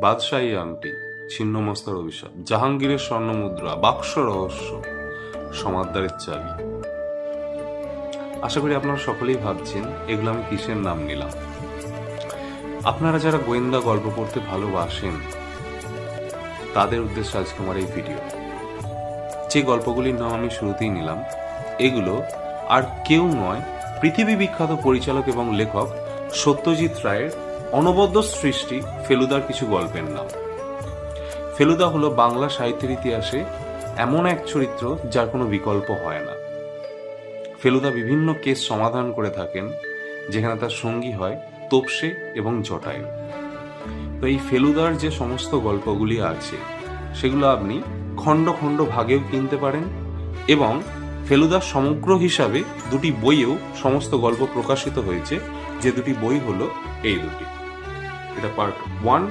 বাদশাহী আংটি, ছিন্নমস্তার অভিশাপ, জাহাঙ্গীরের স্বর্ণমুদ্রা, বাক্স রহস্য, সমাদদারের চাবি। আশা করি আপনারা সকলেই ভাবছেন এগুলো আমি কিসের নাম নিলাম। আপনারা যারা গোয়েন্দা গল্প পড়তে ভালোবাসেন তাদের উদ্দেশ্যে আজকে আমার এই ভিডিও। যে গল্পগুলির নাম আমি শুরুতেই নিলাম এগুলো আর কেউ নয়, পৃথিবী বিখ্যাত পরিচালক এবং লেখক সত্যজিৎ রায়ের অনবদ্য সৃষ্টি ফেলুদার কিছু গল্পের নাম। ফেলুদা হলো বাংলা সাহিত্যের ইতিহাসে এমন এক চরিত্র যার কোনো বিকল্প হয় না। ফেলুদা বিভিন্ন কেস সমাধান করে থাকেন, যেখানে তার সঙ্গী হয় তোপসে এবং জটায়ু। তো এই ফেলুদার যে সমস্ত গল্পগুলি আছে সেগুলো আপনি খণ্ড খণ্ড ভাগেও কিনতে পারেন, এবং ফেলুদার সমগ্র হিসাবে দুটি বইয়েও সমস্ত গল্প প্রকাশিত হয়েছে, যে দুটি বই হলো এই দুটি। এটা পার্ট 1